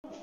Summer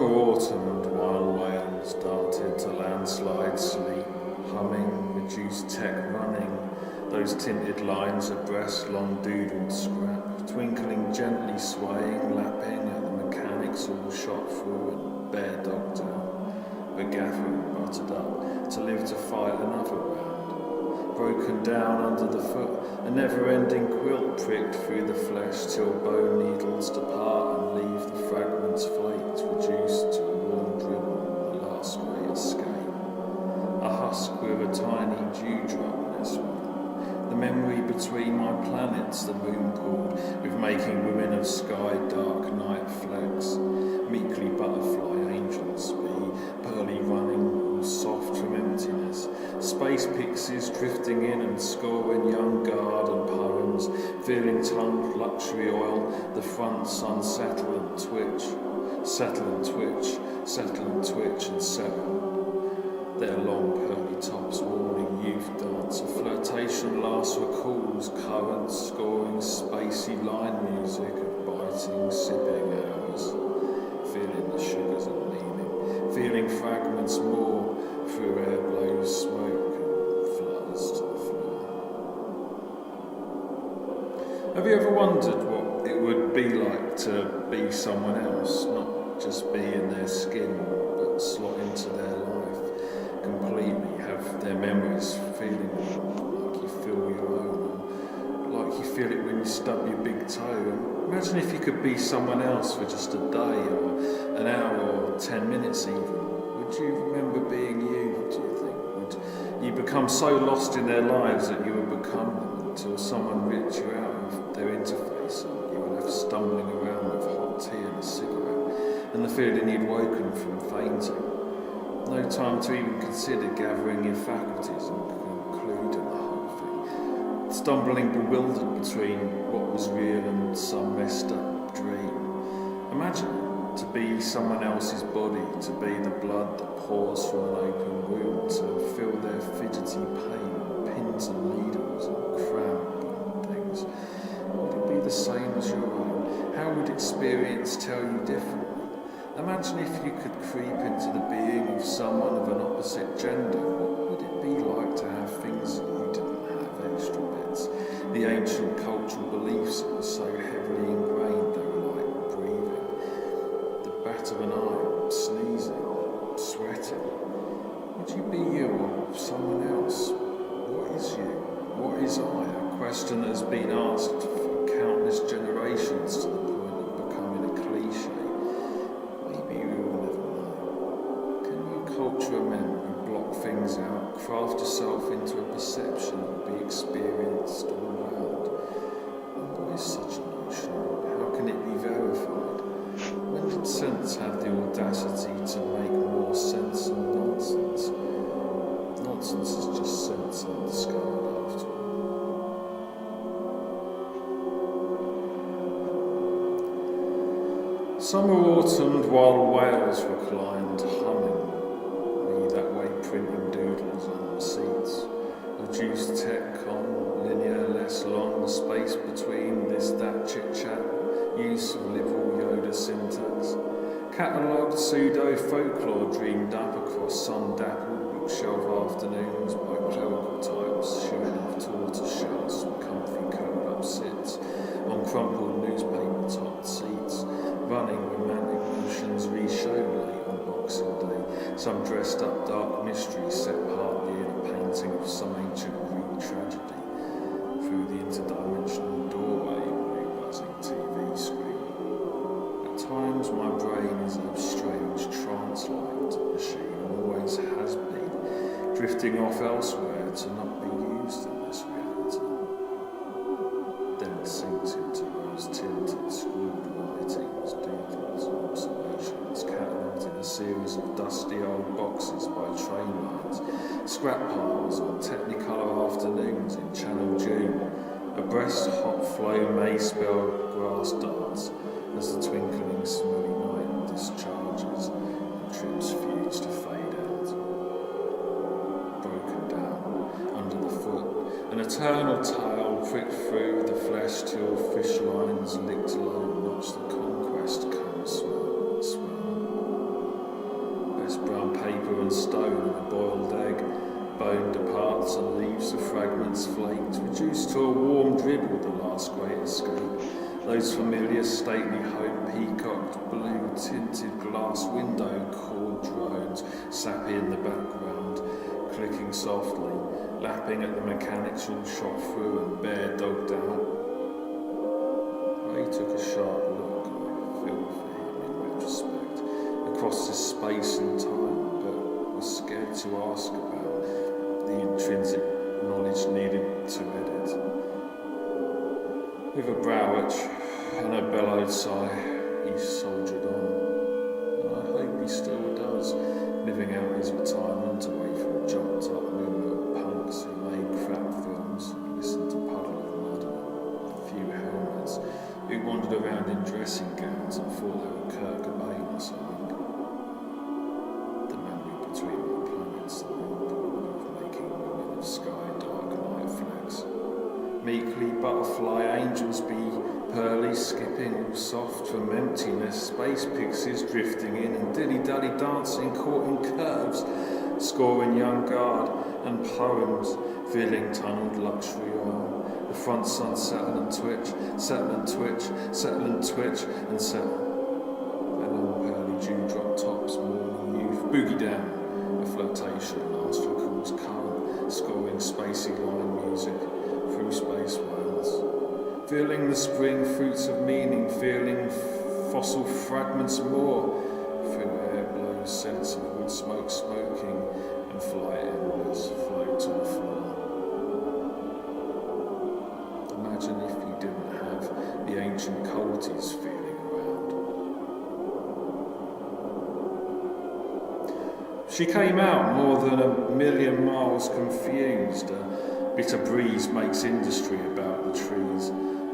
autumn and wild whales darted to landslide sleep, humming, reduced tech running, those tinted lines abreast long doodled scrap, twinkling gently swaying, lapping at the mechanics all shot through and bare dogged out, but gathering buttered up to live to fight another round, broken down under the foot, a never-ending quilt pricked through the flesh till bone needles depart and leave the fragments flaked, reduced to a warm dribble, the last great escape. A husk with a tiny dewdrop in its one. The memory between my planets the moon pulled, with making women of sky dark night flecks, meekly butterfly angels be, pearly running, all soft from emptiness, space pixies drifting in and scoring young guard and poems, feeling tongued luxury oil, the fronts unsettle and twitch, settle and twitch, settle and twitch and settle. Their long pearly tops warning youth dance, a flirtation last recalls currents scoring spacey line music of biting, sipping hours, feeling the sugars of meaning, feeling fragments more through air blows smoke and floods to the floor. Have you ever wondered what it would be like to be someone else, not just be in their skin, but slot into their life completely, have their memories feeling like you feel your own, like you feel it when you stub your big toe? Imagine if you could be someone else for just a day or an hour or 10 minutes even. Would you remember being you, do you think? Would you become so lost in their lives that you would become them until someone ripped you out of their interface and you were left stumbling around with hot tea and a cigarette and the feeling you'd woken from fainting? No time to even consider gathering your faculties and concluding the whole thing. Stumbling bewildered between what was real and some messed up dream. Imagine to be someone else's body, to be the blood that pours from an open wound, to feel their fidgety pain, pins and needles and cramp and things. Would it be the same as your own? How would experience tell you differently? Imagine if you could creep into the being of someone of an opposite gender. What would it be like to have things that you didn't have, extra bits? The ancient cultural beliefs that were so heavily ingrained they were like breathing. The bat of an eye, sneezing, sweating. Would you be you or someone else? What is you? What is I? A question that has been asked for countless generations to the point of becoming a cliche. Culture a memory, block things out, craft yourself into a perception and be experienced all around. And what is such a notion? How can it be verified? When did sense have the audacity to make more sense than nonsense? Nonsense is just sense undiscovered after all. Summer autumn, while whales reclined, humming, printing doodles on the seats, reduced tech on, linear, less long, the space between this, that, chit-chat, use of liberal Yoda syntax, catalogued pseudo-folklore dreamed up across sun-dappled bookshelf afternoons by clerical types showing off tortoise shells and comfy curled-up sits on crumpled newspaper-topped seats, running romantic notions re-showed late on Boxing Day, some dressed-up dark mystery set partly in a painting of some ancient Greek tragedy through the interdimensional doorway of a buzzing TV screen. At times my brain is a strange trance-like machine and always has been, drifting off elsewhere to not be used in this reality. Then it sinks into those tinted, scrawled writings, doodles, observations, catalogued in a series of dusty old boxes by train lines, scrap piles on technicolor afternoons in Channel June, abreast hot flow may-spelled grass darts as the twinkling smelly night discharges and trips fuse to fade out. Broken An eternal tale pricked through the flesh till fish lines licked low, watch the conquest come swell. Best brown paper and stone and a boiled egg, bone departs and leaves the fragments flaked, reduced to a warm dribble the last great escape. Those familiar stately home peacocked blue tinted glass window chord drones, sappy in the background, clicking softly, lapping at the mechanics all shot through and bare dogged out. Ray took a sharp look, I feel for him in retrospect, across this space and time, but was scared to ask about the intrinsic knowledge needed to edit. With a brow itch and a bellowed sigh, he soldiered on. I hope he still does, living out his retirement away from jumped up moonlit punks who made crap films and listened to Puddle of Mud and a few helmets, who wandered around in dressing gowns and thought they were Kurt Cobain or something. The memory between my planets, the problem of making women of sky dark light flecks. Meekly butterfly angels be pearly, skipping all soft from emptiness, space pixies drifting in and dilly-dally dancing, caught in curves, scoring young guard and poems, filling tunnelled luxury oil. The front sun settle and twitch, settle and twitch, settle and twitch, and settle. Their long pearly dewdrop tops, morning youth, boogie down, a flirtation last recalls current, scoring spacey line music through space whales. Feeling the spring fruits of meaning, feeling fossil fragments more, through air blows scents of wood smoke smoking, and flight embers float to the floor. Imagine if you didn't have the ancient culties feeling around. She came out more than 1,000,000 miles confused. A bitter breeze makes industry about the trees.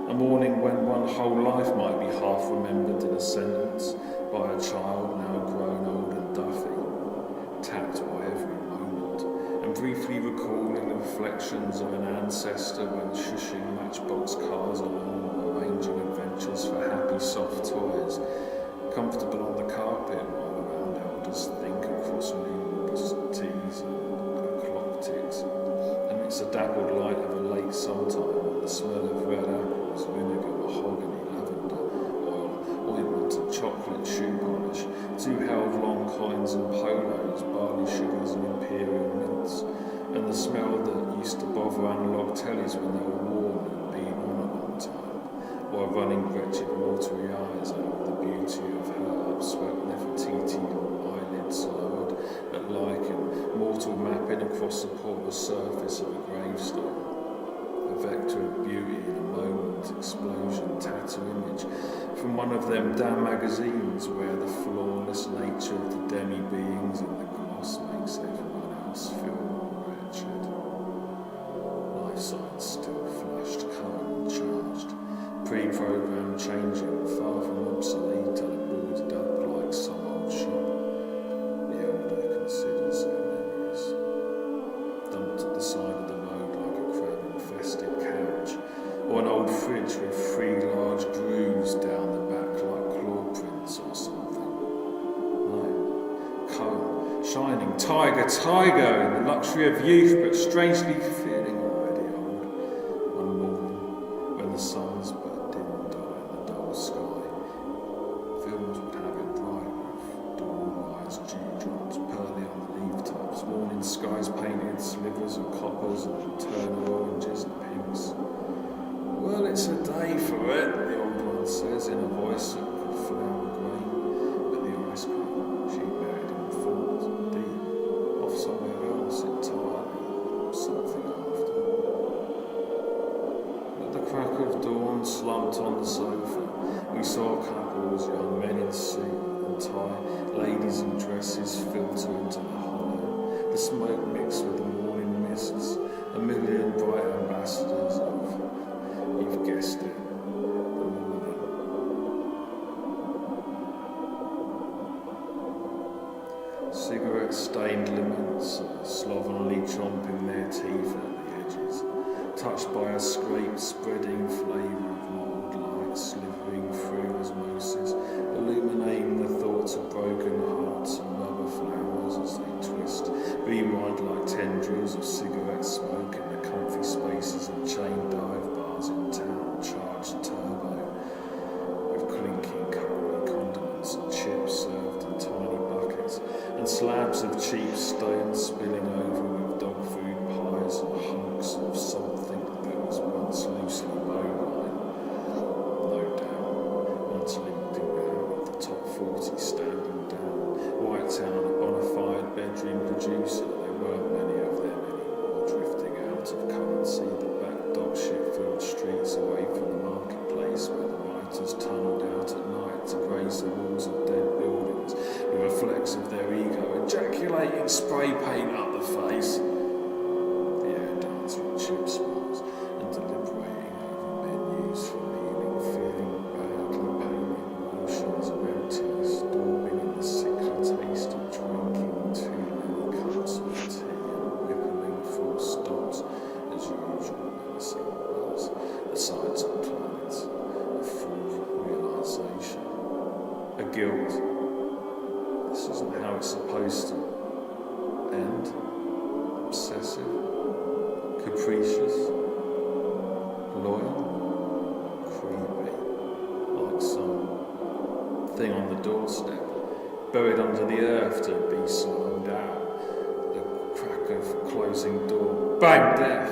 A morning when one whole life might be half remembered in a sentence by a child now grown old and duffy, tapped by every moment, and briefly recalling the reflections of an ancestor when shushing matchbox cars along, arranging adventures for happy soft toys, comfortable on the carpet while around elders think across numerous teas and clock ticks. It's a dappled light of a late sometime, and the smell of red apples, vinegar, mahogany, lavender, oil, ointment and chocolate shoe polish, two held long coins and polos, barley sugars and imperial mints, and the smell that used to bother analog tellies when they were worn and been on a long time, while running wretched watery eyes over the beauty of her upswept Nefertiti eyelids lowered, at lichen, mortal mapping across the porous surface of a gravestone. A vector of beauty in a moment, explosion, tattoo image from one of them damn magazines where the flawless nature of the demi-beings in the gloss makes everyone else feel wretched. Life signs still flashed, current charged, pre-programmed changing, far from obsolete and boarded up like some old shop. The elder considers their memories, dumped at the side of the road like a crab-infested couch, or an old fridge with 3 large grooves down the back like claw prints or something. No, cone, shining, tiger, in the luxury of youth, but strangely feeling already old. One morning, when the suns but didn't die in the dull sky, films would have it bright with dawn-wise dewdrops pearly on the leaf tops, morning skies painted slivers of coppers and eternal oranges and pinks. Well, it's a day for it, the old one says in a voice that could flower grain, but the ice cream she buried in thought, deep, off somewhere else entirely, something after. At the crack of dawn, slumped on the sofa, we saw couples, young men in suit and tie, ladies in dresses filter into the hollow, the smoke mixed with the morning mists, 1,000,000 bright ambassadors of, you've guessed it, the morning. Cigarette-stained limits, slovenly chomping their teeth at the edges, touched by a scrape spreading flavour of mould light slithering through osmosis, illuminating the thoughts of broken hearts and rubber flowers as they twist, rewind like tendrils of cigarette smoke in the comfy spaces of chain dive bars in town, charged turbo, with clinking curry condiments and chips served in tiny buckets, and slabs of cheap stones spilling over with dog food pies and hunks of something that was once loosely bovine, no doubt, once limping out of the top 40 standing down. White Town, a bona fide bedroom producer, there weren't many of them anymore, drifting out of currency, the back dog shit-filled streets away from the marketplace where the writers tunnelled out at night to graze the walls of dead buildings with a flex of their ego, ejaculating spray paint up the face. The air danced with chip smells and deliberating over menus for kneeling, feeling badly painted emotions of emptiness, daubing in the sickly taste of drinking too many cups of tea and whippling full stops as usual, menacing buzz, the sides of planets, a full realisation, a guilt. This isn't how it's supposed to end. Obsessive, capricious, loyal, creepy, like some thing on the doorstep, buried under the earth to be slimed out. The crack of closing door, bang, death,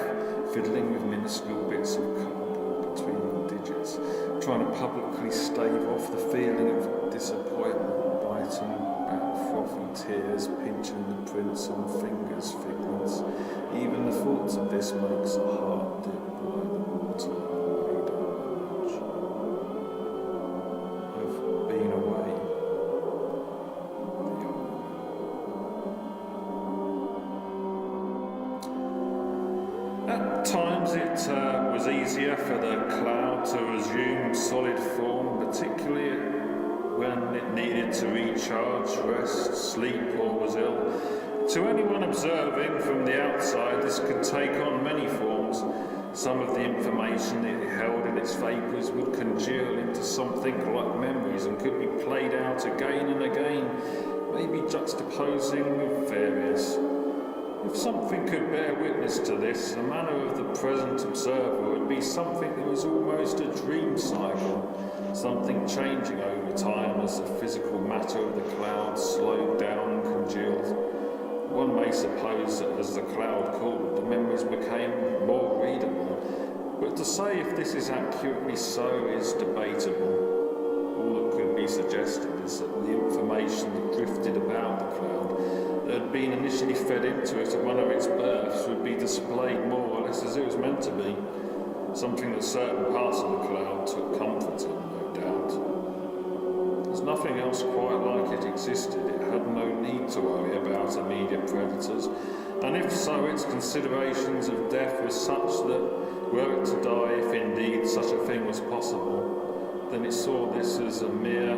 fiddling with minuscule bits of cardboard between the digits, trying to publicly stave off the feeling of disappointment, biting back frothy tears, pinching the prints on fingers' figments. Even the thoughts of this makes a heart dip below the water made on the ledge. I've been away. At times it was easier for the cloud to resume solid form, particularly when it needed to recharge, rest, sleep, or was ill. To anyone observing from the outside, this could take on many forms. Some of the information it held in its vapours would congeal into something like memories and could be played out again and again, maybe juxtaposing with various. If something could bear witness to this, the manner of the present observer would be something that was almost a dream cycle, something changing over time as the physical matter of the cloud slowed down and congealed. One may suppose that as the cloud cooled, the memories became more readable, but to say if this is accurately so is debatable. All that could be suggested is that the information that drifted about the cloud that had been initially fed into it at one of its births would be displayed more or less as it was meant to be, something that certain parts of the cloud took comfort in, no doubt. There's nothing else quite like it existed. It had no need to worry about immediate predators, and if so, its considerations of death were such that, were it to die, if indeed such a thing was possible, then it saw this as a mere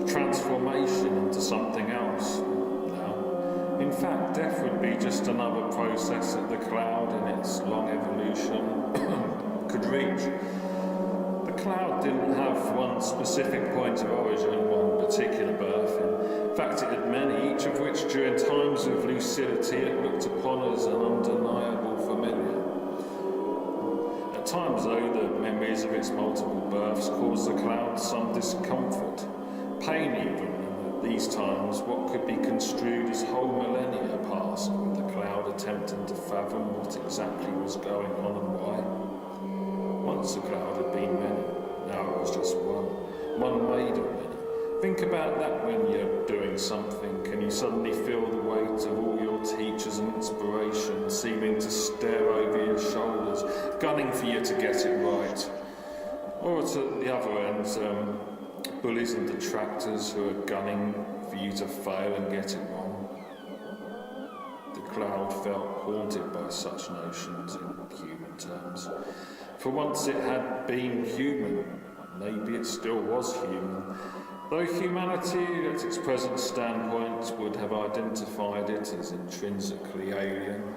transformation into something else. Now, in fact, death would be just another process that the cloud, in its long evolution, could reach. The cloud didn't have one specific point of origin, one particular birth. In fact, it had many, each of which, during times of lucidity, it looked upon as an undeniable familiar. At times, though, the memories of its multiple births caused the cloud some discomfort, pain even, and at these times what could be construed as whole millennia passed, with the cloud attempting to fathom what exactly was going on and why. Once the cloud had been many, now it was just one made of many. Think about that when you're doing something and you suddenly feel the weight of all your teachers and inspiration seeming to stare over your shoulders, gunning for you to get it right. Or at the other end, bullies and detractors who are gunning for you to fail and get it wrong. The cloud felt haunted by such notions in human terms. For once it had been human, maybe it still was human, Though humanity, at its present standpoint, would have identified it as intrinsically alien,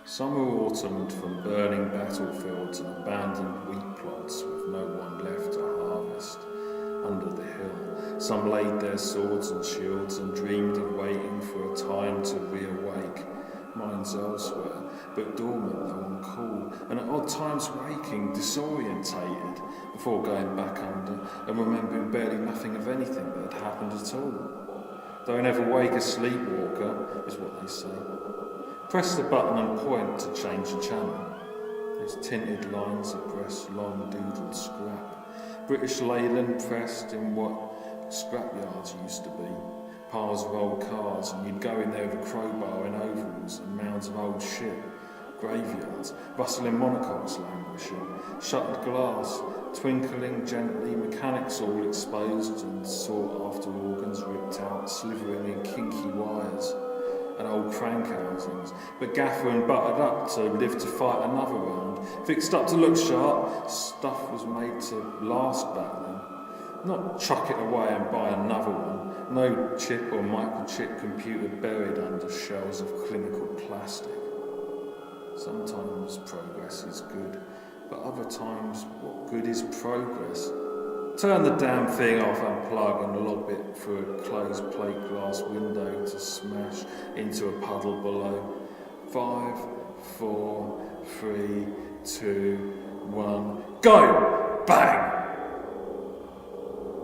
summer autumned from burning battlefields and abandoned wheat plots with no one left to harvest. Under the hill, some laid their swords and shields and dreamed of waiting for a time to reawake. Minds elsewhere, but dormant though on call, and at odd times waking, disorientated, before going back under and remembering barely nothing of anything that had happened at all. Though never wake a sleepwalker, is what they say. Press the button and point to change the channel. Those tinted lines abreast long doodled scrap. British Leyland pressed in what scrapyards used to be. Piles of old cars, and you'd go in there with a crowbar in overalls and mounds of old shit. Graveyards, rustling monocoques languishing, shuttered glass, twinkling gently, mechanics all exposed and sought after organs ripped out, slithering in kinky wires. And old crank housings, but gaffer and buttered up to live to fight another round, fixed up to look sharp. Stuff was made to last back then. Not chuck it away and buy another one. No chip or microchip computer buried under shells of clinical plastic. Sometimes progress is good, but other times, what good is progress? Turn the damn thing off, unplug and lob it through a closed plate glass window to smash into a puddle below. 5, 4, 3, 2, 1, go! Bang!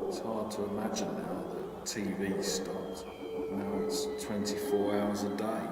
It's hard to imagine now that TV stopped. Now it's 24 hours a day.